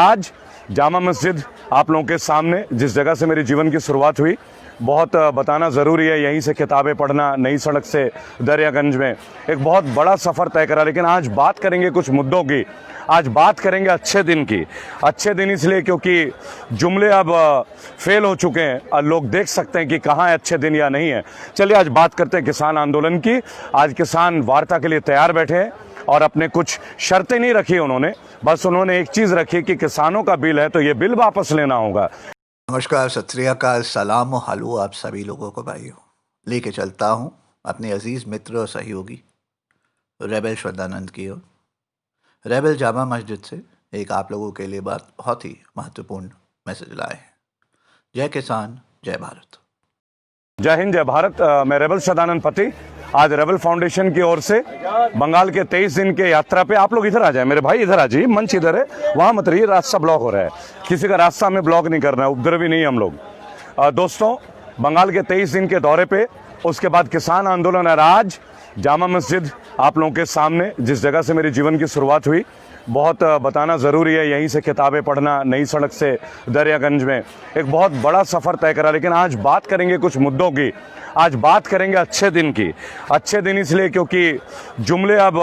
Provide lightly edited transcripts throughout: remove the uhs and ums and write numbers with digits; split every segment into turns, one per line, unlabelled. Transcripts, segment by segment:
आज जामा मस्जिद आप लोगों के सामने, जिस जगह से मेरी जीवन की शुरुआत हुई, बहुत बताना ज़रूरी है। यहीं से किताबें पढ़ना, नई सड़क से दरियागंज में एक बहुत बड़ा सफ़र तय करा। लेकिन आज बात करेंगे कुछ मुद्दों की। आज बात करेंगे अच्छे दिन की। अच्छे दिन इसलिए क्योंकि जुमले अब फेल हो चुके हैं और लोग देख सकते हैं कि कहाँ है अच्छे दिन या नहीं है। चलिए आज बात करते हैं किसान आंदोलन की। आज किसान वार्ता के लिए तैयार बैठे हैं और अपने कुछ शर्तें नहीं रखी उन्होंने, बस उन्होंने एक चीज़ रखी कि किसानों का बिल है तो ये बिल वापस लेना होगा।
नमस्कार, सत श्री अकाल, सलाम और हलो आप सभी लोगों को भाइयों। लेके चलता हूँ अपने अजीज़ मित्र और सहयोगी रेबल श्रद्धानंद की ओर। रेबल जामा मस्जिद से एक आप लोगों के लिए बहुत ही महत्वपूर्ण मैसेज लाए हैं। जय किसान, जय भारत।
जय हिंद, जय भारत। मैं रेबल श्रद्धानंद पति आज रेबल फाउंडेशन की ओर से बंगाल के 23 दिन के यात्रा पे। आप लोग इधर आ जाए मेरे भाई, इधर आ जाइए, मंच इधर है, वहाँ मत रहिए, रास्ता ब्लॉक हो रहा है। किसी का रास्ता हमें ब्लॉक नहीं करना है, उपद्रवी नहीं हम लोग। दोस्तों, बंगाल के 23 दिन के दौरे पे, उसके बाद किसान आंदोलन है। आज जामा मस्जिद आप लोगों के सामने, जिस जगह से मेरी जीवन की शुरुआत हुई, बहुत बताना ज़रूरी है। यहीं से किताबें पढ़ना, नई सड़क से दरियागंज में एक बहुत बड़ा सफ़र तय करा। लेकिन आज बात करेंगे कुछ मुद्दों की। आज बात करेंगे अच्छे दिन की। अच्छे दिन इसलिए क्योंकि जुमले अब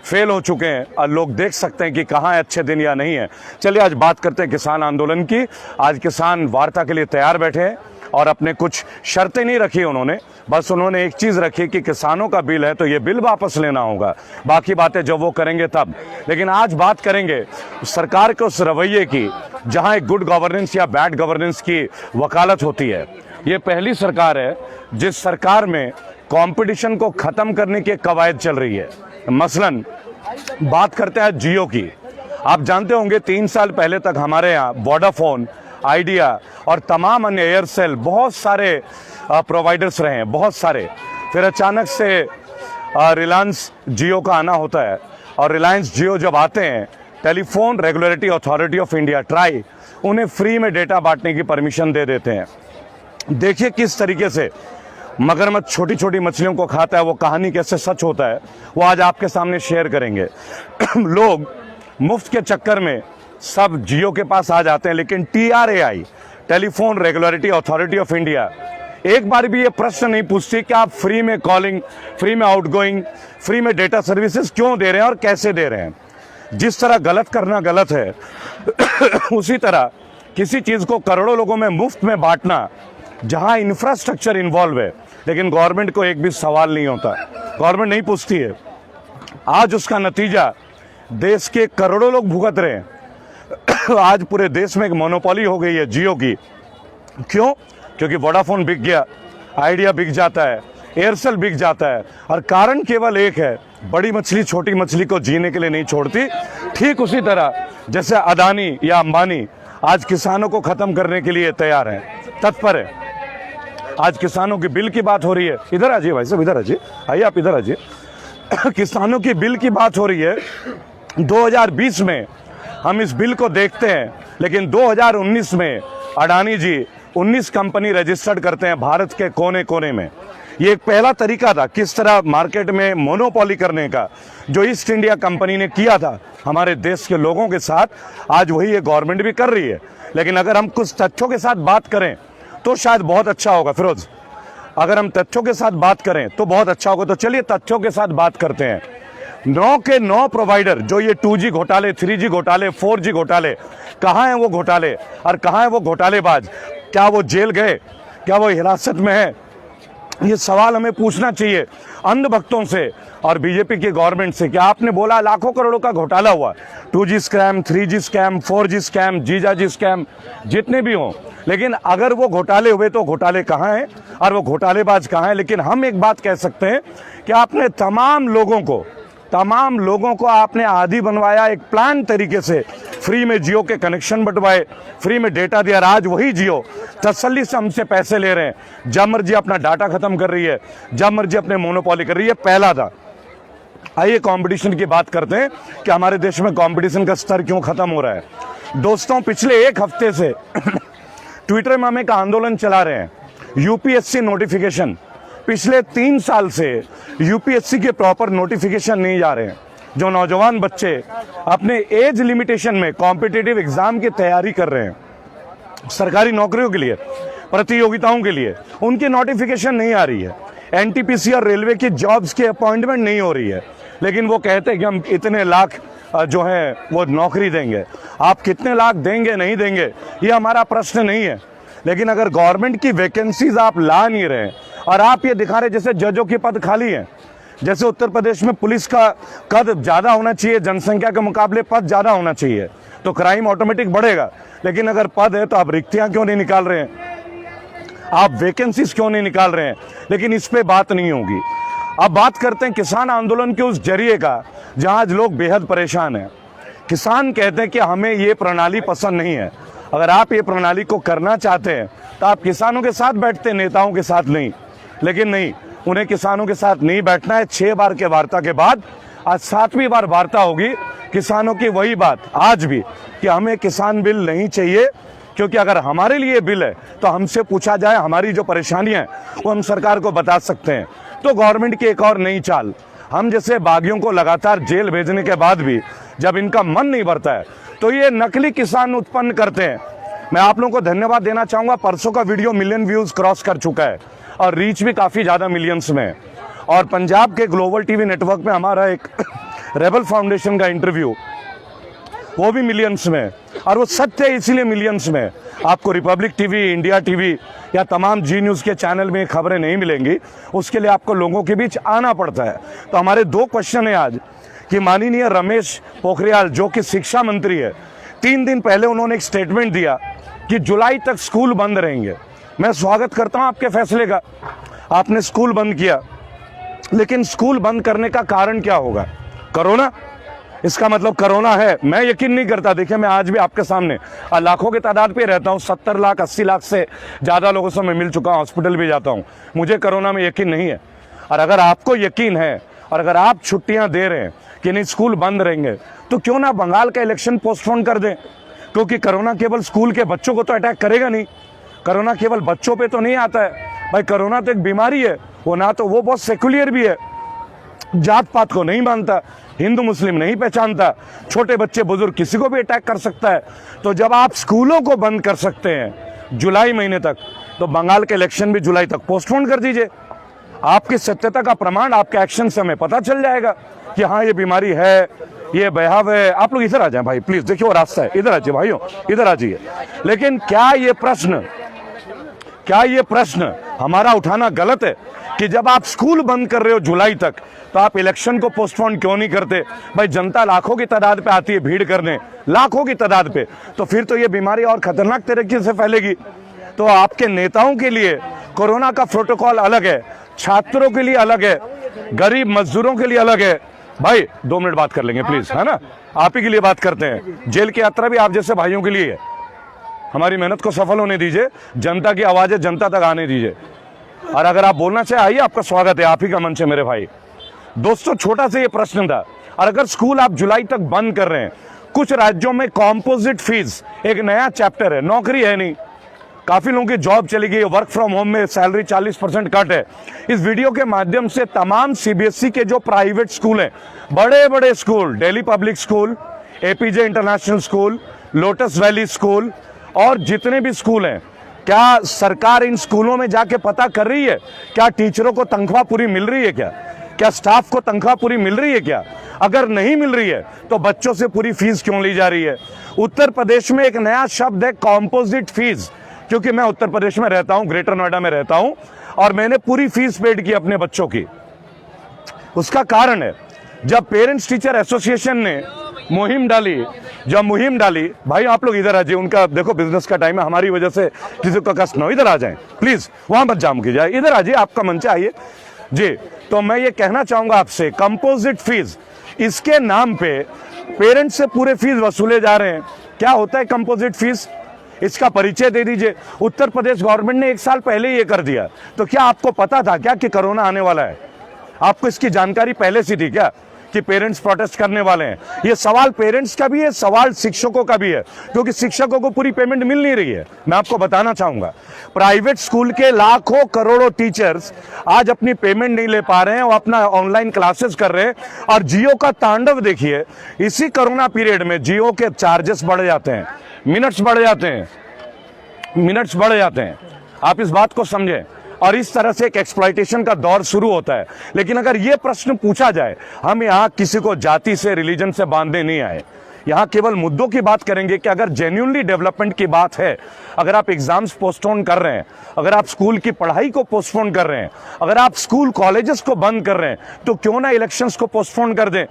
फेल हो चुके हैं और लोग देख सकते हैं कि कहाँ है अच्छे दिन या नहीं है। चलिए आज बात करते हैं किसान आंदोलन की। आज किसान वार्ता के लिए तैयार बैठे हैं और अपने कुछ शर्तें नहीं रखी उन्होंने, बस उन्होंने एक चीज़ रखी कि किसानों का बिल है तो ये बिल वापस लेना होगा। बाकी बातें जब वो करेंगे तब। लेकिन आज बात करेंगे सरकार के उस रवैये की जहां एक गुड गवर्नेंस या बैड गवर्नेंस की वकालत होती है। ये पहली सरकार है जिस सरकार में कंपटीशन को ख़त्म करने की कवायद चल रही है। मसलन बात करते हैं जियो की। आप जानते होंगे 3 साल पहले तक हमारे यहाँ वोडाफोन, आइडिया और तमाम अन्य, एयरसेल, बहुत सारे प्रोवाइडर्स रहे हैं, बहुत सारे। फिर अचानक से रिलायंस जियो का आना होता है और रिलायंस जियो जब आते हैं, telephone regulatory authority of India try उन्हें फ्री में डेटा बांटने की परमिशन दे देते हैं। देखिए किस तरीके से मगरमच्छ छोटी छोटी मछलियों को खाता है। वो कहानी कैसे सच होता है वो आज आपके सामने शेयर करेंगे। लोग मुफ्त के चक्कर में सब जियो के पास आ जाते हैं, लेकिन TRAI, telephone regulatory authority of India, एक बार भी ये प्रश्न नहीं पूछती कि आप फ्री में कॉलिंग, फ्री में आउटगोइंग, फ्री में डेटा सर्विसेज क्यों दे रहे हैं और कैसे दे रहे हैं। जिस तरह गलत करना गलत है उसी तरह किसी चीज़ को करोड़ों लोगों में मुफ्त में बांटना, जहां इंफ्रास्ट्रक्चर इन्वॉल्व है, लेकिन गवर्नमेंट को एक भी सवाल नहीं होता, गवर्नमेंट नहीं पूछती है। आज उसका नतीजा देश के करोड़ों लोग भुगत रहे हैं। आज पूरे देश में एक मोनोपोली हो गई है जियो की। क्यों? क्योंकि वोडाफोन बिक गया, आइडिया बिक जाता है, एयरसेल बिक जाता है, और कारण केवल एक है, बड़ी मछली छोटी मछली को जीने के लिए नहीं छोड़ती। ठीक उसी तरह जैसे अदानी या अंबानी आज किसानों को खत्म करने के लिए तैयार हैं, तत्पर है। आज किसानों की बिल की बात हो रही है। इधर आ जाइए भाई साहब, इधर आ जाइए, आइए आप इधर आ जाइए। किसानों की बिल की बात हो रही है। 2020 में हम इस बिल को देखते हैं, लेकिन 2019 में अडानी जी 19 कंपनी रजिस्टर्ड करते हैं भारत के कोने कोने में। ये एक पहला तरीका था किस तरह मार्केट में मोनोपोली करने का, जो ईस्ट इंडिया कंपनी ने किया था हमारे देश के लोगों के साथ। आज वही ये गवर्नमेंट भी कर रही है। लेकिन अगर हम कुछ तथ्यों के साथ बात करें तो शायद बहुत अच्छा होगा। फिरोज, अगर हम तथ्यों के साथ बात करें तो बहुत अच्छा होगा। तो चलिए तथ्यों के साथ बात करते हैं। 9 के 9 प्रोवाइडर जो ये 2G घोटाले, 3G घोटाले, 4G घोटाले, कहाँ हैं वो घोटाले और कहाँ है वो घोटालेबाज? क्या वो जेल गए? क्या वो हिरासत में है? ये सवाल हमें पूछना चाहिए अंधभक्तों से और बीजेपी की गवर्नमेंट से। क्या आपने बोला लाखों करोड़ों का घोटाला हुआ, 2G scam, 3G scam, 4G scam, जीजाजी स्कैम, जितने भी हों, लेकिन अगर वो घोटाले हुए तो घोटाले कहाँ हैं और वो घोटालेबाज कहाँ हैं? लेकिन हम एक बात कह सकते हैं कि आपने तमाम लोगों को आपने आदी बनवाया, एक प्लान तरीके से फ्री में जियो के कनेक्शन बंटवाए, फ्री में डेटा दिया। आज वही जियो तसल्ली से हमसे पैसे ले रहे हैं, जब मर्जी अपना डाटा खत्म कर रही है, जब मर्जी अपने मोनोपोली कर रही है। पहला था। आइए कंपटीशन की बात करते हैं कि हमारे देश में कंपटीशन का स्तर क्यों खत्म हो रहा है। दोस्तों, पिछले एक हफ्ते से ट्विटर में हम एक आंदोलन चला रहे हैं, यूपीएससी नोटिफिकेशन। पिछले 3 साल से यूपीएससी के प्रॉपर नोटिफिकेशन नहीं जा रहे हैं। जो नौजवान बच्चे अपने एज लिमिटेशन में कॉम्पिटिटिव एग्जाम की तैयारी कर रहे हैं, सरकारी नौकरियों के लिए, प्रतियोगिताओं के लिए, उनकी नोटिफिकेशन नहीं आ रही है, एनटीपीसी और रेलवे की जॉब्स की अपॉइंटमेंट नहीं हो रही है, लेकिन वो कहते हैं कि हम इतने लाख जो है वो नौकरी देंगे। आप कितने लाख देंगे नहीं देंगे ये हमारा प्रश्न नहीं है, लेकिन अगर गवर्नमेंट की वैकेंसीज आप ला नहीं रहे और आप ये दिखा रहे जैसे जजों के पद खाली हैं, जैसे उत्तर प्रदेश में पुलिस का कद ज़्यादा होना चाहिए, जनसंख्या के मुकाबले पद ज़्यादा होना चाहिए, तो क्राइम ऑटोमेटिक बढ़ेगा, लेकिन अगर पद है तो आप रिक्तियां क्यों नहीं निकाल रहे हैं, आप वैकेंसीज क्यों नहीं निकाल रहे हैं। लेकिन इस पे बात नहीं होगी। अब बात करते हैं किसान आंदोलन के उस जरिए का जहां आज लोग बेहद परेशान हैं। किसान कहते हैं कि हमें ये प्रणाली पसंद नहीं है। अगर आप ये प्रणाली को करना चाहते हैं तो आप किसानों के साथ बैठते, नेताओं के साथ नहीं। लेकिन नहीं, उन्हें किसानों के साथ नहीं बैठना है। 6 बार के वार्ता के बाद आज 7वीं बार वार्ता होगी। किसानों की वही बात आज भी कि हमें किसान बिल नहीं चाहिए, क्योंकि अगर हमारे लिए बिल है तो हमसे पूछा जाए, हमारी जो परेशानियां हैं वो हम सरकार को बता सकते हैं। तो गवर्नमेंट की एक और नई चाल, हम जैसे बागियों को लगातार जेल भेजने के बाद भी जब इनका मन नहीं भरता है तो ये नकली किसान उत्पन्न करते हैं। मैं आप लोगों को धन्यवाद देना चाहूँगा, परसों का वीडियो मिलियन व्यूज़ क्रॉस कर चुका है और रीच भी काफ़ी ज़्यादा मिलियंस में है। और पंजाब के ग्लोबल टीवी नेटवर्क में हमारा एक रेबल फाउंडेशन का इंटरव्यू, वो भी मिलियंस में, और वो सत्य है इसीलिए मिलियंस में। आपको रिपब्लिक टीवी, इंडिया टीवी या तमाम जी न्यूज़ के चैनल में खबरें नहीं मिलेंगी, उसके लिए आपको लोगों के बीच आना पड़ता है। तो हमारे 2 क्वेश्चन है आज कि माननीय रमेश पोखरियाल जो कि शिक्षा मंत्री है, 3 दिन पहले उन्होंने एक स्टेटमेंट दिया कि जुलाई तक स्कूल बंद रहेंगे। मैं स्वागत करता हूं आपके फैसले का, आपने स्कूल बंद किया, लेकिन स्कूल बंद करने का कारण क्या होगा? कोरोना? इसका मतलब कोरोना है? मैं यकीन नहीं करता। देखिए, मैं आज भी आपके सामने लाखों की तादाद पे रहता हूँ, 70 लाख 80 लाख से ज़्यादा लोगों से मैं मिल चुका हूँ, हॉस्पिटल भी जाता हूँ, मुझे कोरोना में यकीन नहीं है। और अगर आपको यकीन है और अगर आप छुट्टियां दे रहे हैं कि नहीं स्कूल बंद रहेंगे, तो क्यों ना बंगाल का इलेक्शन पोस्टपोन कर दें, क्योंकि कोरोना केवल स्कूल के बच्चों को तो अटैक करेगा नहीं, कोरोना केवल बच्चों पे तो नहीं आता है भाई। कोरोना तो एक बीमारी है, वो ना तो वो बहुत सेक्युलर भी है, जात पात को नहीं मानता, हिंदू मुस्लिम नहीं पहचानता, छोटे बच्चे बुजुर्ग किसी को भी अटैक कर सकता है। तो जब आप स्कूलों को बंद कर सकते हैं जुलाई महीने तक, तो बंगाल के इलेक्शन भी जुलाई तक पोस्टपोन कर दीजिए। आपकी सत्यता का प्रमाण आपके एक्शन से हमें पता चल जाएगा कि हाँ ये बीमारी है, ये बहाव है। आप लोग इधर आ जाएं भाई प्लीज, देखिए वो रास्ता है, इधर आ जाइए भाइयों, इधर आ जाइए। लेकिन क्या ये प्रश्न हमारा उठाना गलत है कि जब आप स्कूल बंद कर रहे हो जुलाई तक, तो आप इलेक्शन को पोस्टपोन क्यों नहीं करते? भाई जनता लाखों की तादाद पे आती है भीड़ करने, लाखों की तादाद पे, तो फिर तो ये बीमारी और खतरनाक तरीके से फैलेगी। तो आपके नेताओं के लिए कोरोना का प्रोटोकॉल अलग है, छात्रों के लिए अलग है, गरीब मजदूरों के लिए अलग है। भाई 2 मिनट बात कर लेंगे प्लीज, है ना? आप ही के लिए बात करते हैं। जेल की यात्रा भी आप जैसे भाइयों के लिए है। हमारी मेहनत को सफल होने दीजिए, जनता की आवाजें जनता तक आने दीजिए। और अगर आप बोलना चाहे आइए, आपका स्वागत है, आप ही का मंच है मेरे भाई। दोस्तों, छोटा सा ये प्रश्न था, और अगर स्कूल आप जुलाई तक बंद कर रहे हैं, कुछ राज्यों में कॉम्पोजिट फीस एक नया चैप्टर है, नौकरी है नहीं, काफी लोगों की जॉब चली गई, वर्क फ्रॉम होम में सैलरी 40% कट है। इस वीडियो के माध्यम से तमाम सीबीएसई के जो प्राइवेट स्कूल हैं, बड़े बड़े school, Delhi public school, APJ international school, lotus valley school और जितने भी स्कूल हैं, क्या सरकार इन स्कूलों में जाके पता कर रही है क्या टीचरों को तनख्वाह पूरी मिल रही है? क्या स्टाफ को तनख्वाह पूरी मिल रही है? क्या अगर नहीं मिल रही है तो बच्चों से पूरी फीस क्यों ली जा रही है? उत्तर प्रदेश में एक नया शब्द है कॉम्पोजिट फीस, क्योंकि मैं उत्तर प्रदेश में रहता हूं, ग्रेटर नोएडा में रहता हूं, और मैंने पूरी फीस पेड की अपने बच्चों की। उसका कारण है, जब पेरेंट्स टीचर एसोसिएशन ने मुहिम डाली, भाई आप लोग इधर आ जाइए, उनका देखो बिजनेस का टाइम है, हमारी वजह से किसी को कष्ट न हो, इधर आ जाएं प्लीज, वहां मत जाम की जाए, इधर आ जाइए, आपका मंच आइए जी। तो मैं ये कहना चाहूंगा आपसे, कंपोजिट फीस, इसके नाम पे पेरेंट्स से पूरे फीस वसूले जा रहे हैं। क्या होता है कंपोजिट फीस, इसका परिचय दे दीजिए। उत्तर प्रदेश गवर्नमेंट ने 1 साल पहले ये कर दिया, तो क्या आपको पता था क्या कि कोरोना आने वाला है? आपको इसकी जानकारी पहले से थी क्या? कि पेरेंट्स प्रोटेस्ट करने वाले हैं। ये सवाल पेरेंट्स का भी है, सवाल शिक्षकों का भी है, क्योंकि शिक्षकों को पूरी पेमेंट मिल नहीं रही है। मैं आपको बताना चाहूंगा, प्राइवेट स्कूल के लाखों करोड़ों टीचर्स आज अपनी पेमेंट नहीं ले पा रहे हैं और अपना ऑनलाइन क्लासेस कर रहे हैं। और जियो का तांडव देखिए, इसी कोरोना पीरियड में जियो के चार्जेस बढ़ जाते हैं, मिनट्स बढ़ जाते हैं, मिनट्स बढ़ जाते हैं। आप इस बात को समझें। और इस तरह से एक एक्सप्लॉइटेशन का दौर शुरू होता है। लेकिन अगर ये प्रश्न पूछा जाए, हम यहाँ किसी को जाति से, रिलीजन से बांधने नहीं आए, यहाँ केवल मुद्दों की बात करेंगे कि अगर जेन्युइनली डेवलपमेंट की बात है, अगर आप एग्जाम्स पोस्टपोन कर रहे हैं, अगर आप स्कूल की पढ़ाई को पोस्टपोन कर रहे हैं, अगर आप स्कूल कॉलेजेस को बंद कर रहे हैं, तो क्यों ना इलेक्शंस को पोस्टपोन कर दें।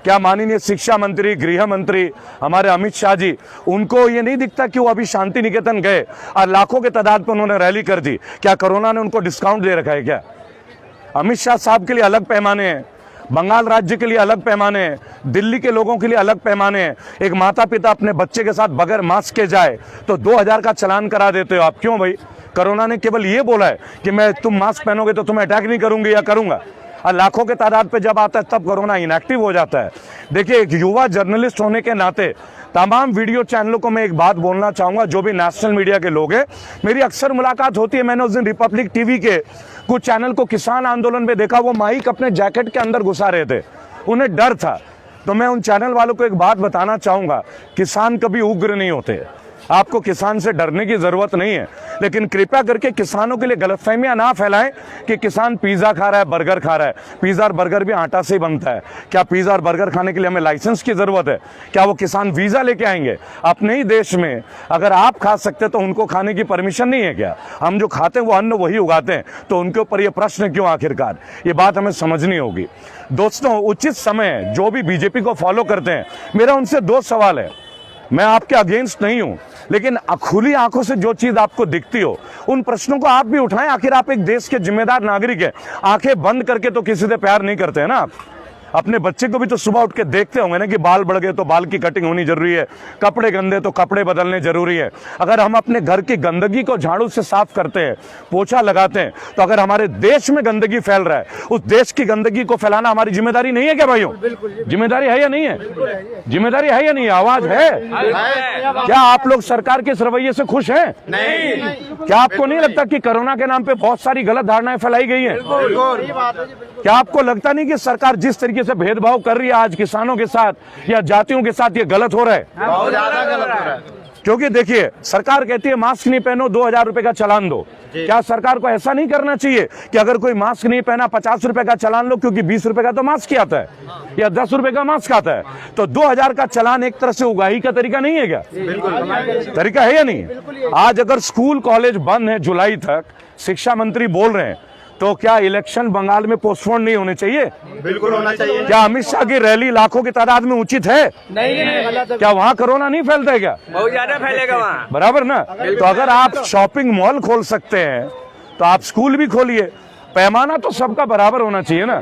क्या माननीय शिक्षा मंत्री, गृह मंत्री हमारे अमित शाह जी, उनको ये नहीं दिखता कि वो अभी शांति निकेतन गए और लाखों के तादाद पर उन्होंने रैली कर दी? क्या कोरोना ने उनको डिस्काउंट दे रखा है क्या? अमित शाह साहब के लिए अलग पैमाने हैं, बंगाल राज्य के लिए अलग पैमाने हैं, दिल्ली के लोगों के लिए अलग पैमाने हैं। एक माता पिता अपने बच्चे के साथ बगैर मास्क के जाए तो 2000 का चालान करा देते हो आप। क्यों भाई? कोरोना ने केवल ये बोला है कि तुम मास्क पहनोगे तो तुम्हें अटैक नहीं करूंगी या करूंगा। और लाखों के तादाद पे जब आता है तब कोरोना इनएक्टिव हो जाता है। देखिए, एक युवा जर्नलिस्ट होने के नाते तमाम वीडियो चैनलों को मैं एक बात बोलना चाहूंगा, जो भी नेशनल मीडिया के लोग हैं, मेरी अक्सर मुलाकात होती है। मैंने उस दिन रिपब्लिक टीवी के कुछ चैनल को किसान आंदोलन में देखा, वो माइक अपने जैकेट के अंदर घुसा रहे थे, उन्हें डर था। तो मैं उन चैनल वालों को एक बात बताना चाहूंगा, किसान कभी उग्र नहीं होते, आपको किसान से डरने की जरूरत नहीं है। लेकिन कृपया करके किसानों के लिए गलतफहमियां ना फैलाएं कि किसान पिज्जा खा रहा है, बर्गर खा रहा है। पिज्जा और बर्गर भी आटा से ही बनता है। क्या पिज्जा और बर्गर खाने के लिए हमें लाइसेंस की जरूरत है? क्या वो किसान वीजा लेके आएंगे? अपने ही देश में अगर आप खा सकते तो उनको खाने की परमिशन नहीं है क्या? हम जो खाते हैं वो अन्न वही उगाते हैं, तो उनके ऊपर ये प्रश्न क्यों? आखिरकार ये बात हमें समझनी होगी। दोस्तों, उचित समय जो भी बीजेपी को फॉलो करते हैं, मेरा उनसे 2 सवाल है। मैं आपके अगेंस्ट नहीं हूं, लेकिन खुली आंखों से जो चीज आपको दिखती हो, उन प्रश्नों को आप भी उठाएं। आखिर आप एक देश के जिम्मेदार नागरिक हैं। आंखें बंद करके तो किसी से प्यार नहीं करते हैं ना आप। अपने बच्चे को भी तो सुबह उठ के देखते होंगे ना कि बाल बढ़ गए तो बाल की कटिंग होनी जरूरी है, कपड़े गंदे तो कपड़े बदलने जरूरी है। अगर हम अपने घर की गंदगी को झाड़ू से साफ करते हैं, पोछा लगाते हैं, तो अगर हमारे देश में गंदगी फैल रहा है, उस देश की गंदगी को फैलाना हमारी जिम्मेदारी नहीं है क्या भाइयों? जिम्मेदारी है या नहीं है? जिम्मेदारी है या नहीं? आवाज है? क्या आप लोग सरकार के इस रवैये से खुश हैं? नहीं। क्या आपको नहीं लगता कि कोरोना के नाम पे बहुत सारी गलत धारणाएं फैलाई गई हैं? क्या आपको लगता नहीं कि सरकार जिस तरीके से भेदभाव कर रही है आज किसानों के साथ या जातियों के साथ, ये गलत हो रहा है?
बहुत ज्यादा गलत हो रहा है।
क्योंकि देखिए, सरकार कहती है मास्क नहीं पहनो 2000 रुपए का चालान दो। क्या सरकार को ऐसा नहीं करना चाहिए कि अगर कोई मास्क नहीं पहना 50 रुपए का चालान लो, क्योंकि 20 रुपए का तो मास्क ही आता है या 10 रुपए का मास्क आता है। तो 2000 का चालान एक तरह से उगाही का तरीका नहीं है क्या? तरीका है या नहीं? आज अगर स्कूल कॉलेज बंद है जुलाई तक, शिक्षा मंत्री बोल रहे हैं, तो क्या इलेक्शन बंगाल में पोस्टपोन नहीं होने चाहिए?
बिल्कुल होना चाहिए।
क्या अमित शाह की रैली लाखों की तादाद में उचित है?
नहीं।
क्या वहाँ कोरोना नहीं फैलता है क्या?
बहुत ज्यादा फैलेगा वहाँ।
बराबर ना? तो अगर आप शॉपिंग मॉल खोल सकते हैं तो आप स्कूल भी खोलिए। पैमाना तो सबका बराबर होना चाहिए ना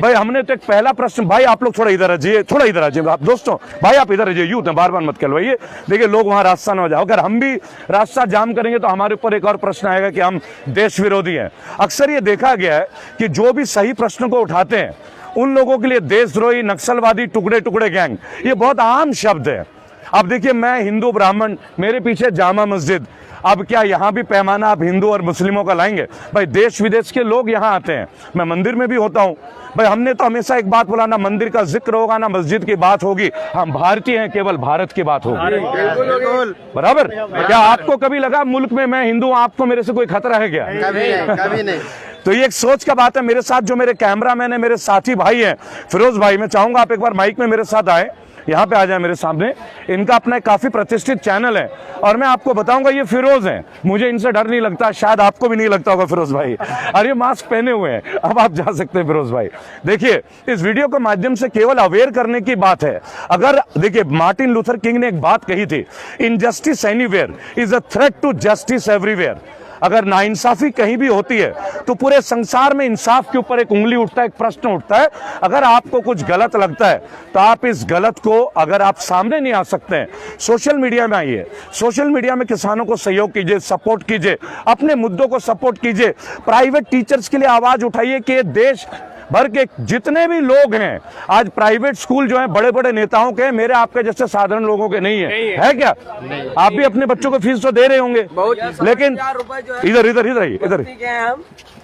भाई। हमने तो एक पहला प्रश्न, भाई आप लोग थोड़ा इधर आइए, थोड़ा इधर आइए आप दोस्तों, भाई आप इधर आइए, यूथ है, बार बार मत कहलवाइए। देखिए, लोग वहां रास्ता ना हो जाओ। अगर हम भी रास्ता जाम करेंगे तो हमारे ऊपर एक और प्रश्न आएगा कि हम देश विरोधी हैं। अक्सर ये देखा गया है कि जो भी सही प्रश्न को उठाते हैं, उन लोगों के लिए देशद्रोही, नक्सलवादी, टुकड़े टुकड़े गैंग, ये बहुत आम शब्द है। अब देखिए, मैं हिंदू ब्राह्मण, मेरे पीछे जामा मस्जिद, अब क्या यहाँ भी पैमाना आप हिंदू और मुस्लिमों का लाएंगे? भाई देश विदेश के लोग यहाँ आते हैं, मैं मंदिर में भी होता हूँ। भाई हमने तो हमेशा एक बात बोला, ना मंदिर का जिक्र होगा ना मस्जिद की बात होगी, हम भारतीय हैं, केवल भारत की बात होगी। बराबर? क्या आपको कभी लगा मुल्क में मैं हिंदू, आपको मेरे से कोई खतरा है क्या?
कभी नहीं।
तो ये एक सोच का बात है। मेरे साथ जो मेरे कैमरामैन है, मेरे साथी भाई हैं, फिरोज भाई, मैं चाहूंगा आप एक बार माइक में मेरे साथ आए, यहाँ पे आ जाए मेरे सामने। इनका अपना एक काफी प्रतिष्ठित चैनल है और मैं आपको बताऊंगा, ये फिरोज हैं, मुझे इनसे डर नहीं लगता, शायद आपको भी नहीं लगता होगा फिरोज भाई। और ये मास्क पहने हुए हैं। अब आप जा सकते हैं फिरोज भाई। देखिए, इस वीडियो के माध्यम से केवल अवेयर करने की बात है। अगर देखिए, मार्टिन लूथर किंग ने एक बात कही थी, injustice anywhere is a threat to justice everywhere. अगर नाइंसाफी कहीं भी होती है तो पूरे संसार में इंसाफ के ऊपर एक उंगली उठता है, एक प्रश्न उठता है। अगर आपको कुछ गलत लगता है तो आप इस गलत को, अगर आप सामने नहीं आ सकते हैं, सोशल मीडिया में आइए, सोशल मीडिया में किसानों को सहयोग कीजिए, सपोर्ट कीजिए, अपने मुद्दों को सपोर्ट कीजिए, प्राइवेट टीचर्स के लिए आवाज उठाइए कि देश भर के जितने भी लोग हैं, आज प्राइवेट स्कूल जो हैं बड़े बड़े नेताओं के हैं, मेरे आपके जैसे साधारण लोगों के नहीं है क्या? आप भी अपने बच्चों को फीस तो दे रहे होंगे, लेकिन इधर इधर इधर इधर
हम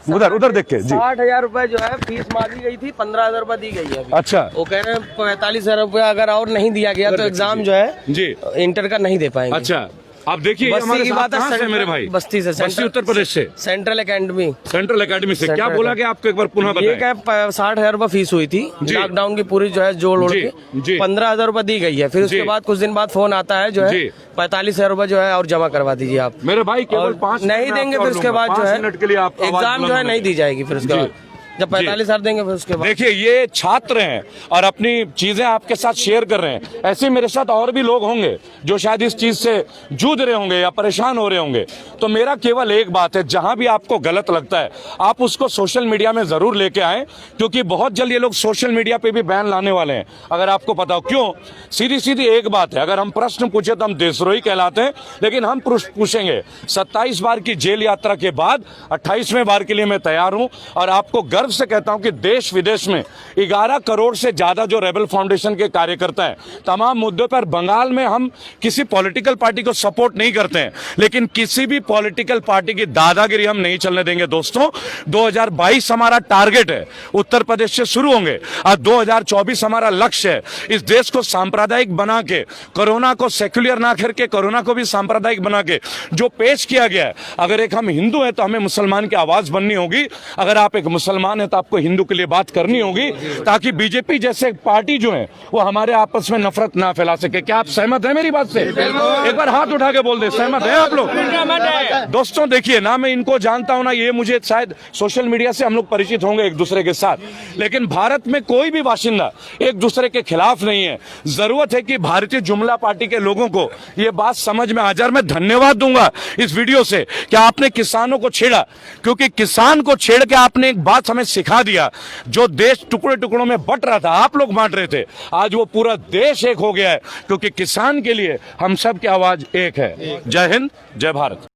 उधर उधर देख के जी।
60,000 रुपए जो है फीस मांगी गई थी, 15,000 रुपए दी गई है अभी।
अच्छा,
वो कह रहे हैं 45,000 रुपया अगर और नहीं दिया गया तो एग्जाम जो है
जी
इंटर का नहीं दे पाएंगे।
अच्छा, आप देखिए ये
बस्ती
हमारे
की
साथ
बात है,
कहाँ से मेरे भाई?
बस्ती से,
बस्ती उत्तर प्रदेश से,
सेंट्रल एकेडमी।
सेंट्रल एकेडमी से। क्या
सेंट्रल
बोला कि आपको एक बार पुनः
ये
बताएं?
क्या 60,000 रुपए फीस हुई थी,
जी।
लॉकडाउन की पूरी जो है जोड़ ओढ़
जी,
के
जी।
15,000 रुपए दी गई है। फिर उसके
जी।
बाद कुछ दिन बाद फोन आता है जो है
जी।
45,000 रुपए जो है और जमा करवा दीजिए आप।
मेरे भाई केवल
और
5
नहीं देंगे फिर उसके बाद जो है
मिनट के लिए आप
एग्जाम जो है नहीं दी जाएगी। फिर उसके
जी।
बाद जब 45,000 देंगे फिर उसके बाद
देखिए ये छात्र हैं और अपनी चीजें आपके साथ शेयर कर रहे हैं। ऐसे मेरे साथ और भी लोग होंगे जो शायद इस चीज से जूझ रहे होंगे या परेशान हो रहे होंगे। तो मेरा केवल एक बात है, जहां भी आपको गलत लगता है आप उसको सोशल मीडिया में जरूर लेके आए, क्योंकि बहुत जल्द ये लोग सोशल मीडिया पे भी बैन लाने वाले हैं, अगर आपको पता हो। क्यों? सीधी सीधी एक बात है, अगर हम प्रश्न पूछे तो हम देशद्रोही कहलाते हैं, लेकिन हम पूछेंगे 27 बार की जेल यात्रा के बाद 28वें बार के लिए मैं तैयार हूं। और आपको गर्व से कहता हूं कि देश विदेश में 11 करोड़ से ज्यादा जो रेबल फाउंडेशन के कार्यकर्ता हैं, तमाम मुद्दों पर बंगाल में हम किसी पॉलिटिकल पार्टी को सपोर्ट नहीं करते हैं, लेकिन किसी भी पॉलिटिकल पार्टी की दादागिरी हम नहीं चलने देंगे दोस्तों। 2022 हमारा टारगेट है, उत्तर प्रदेश से शुरू होंगे और 2024 हमारा लक्ष्य है इस देश को सांप्रदायिक बना के, कोरोना को सेक्युलर ना करके कोरोना को भी सांप्रदायिक बना के जो पेश किया गया है। अगर एक हम हिंदू हैं तो हमें मुसलमान की आवाज बननी होगी, अगर आप एक मुसलमान है तो आपको हिंदू के लिए बात करनी होगी, ताकि बीजेपी जैसे पार्टी जो है वो हमारे आपस में नफरत ना फैला सके। क्या आप सहमत हैं मेरी बात से? एक बार हाथ उठा के बोल दे, सहमत है आप लोग? दोस्तों देखिए ना, मैं इनको जानता हूं ना, ये मुझे शायद सोशल मीडिया से हम लोग परिचित होंगे एक दूसरे के साथ, लेकिन भारत में कोई भी बाशिंदा एक दूसरे के खिलाफ नहीं है। जरूरत है कि भारतीय जुमला पार्टी के लोगों को ये बात समझ में आ जाए। मैं धन्यवाद दूंगा इस वीडियो से कि आपने किसानों को छेड़ा, क्योंकि किसान को छेड़ के आपने एक बात हमें सिखा दिया। जो देश टुकड़े टुकड़ों में बट रहा था, आप लोग बांट रहे थे, आज वो पूरा देश एक हो गया है, क्योंकि किसान के लिए हम सब की आवाज एक है। जय हिंद, जय भारत।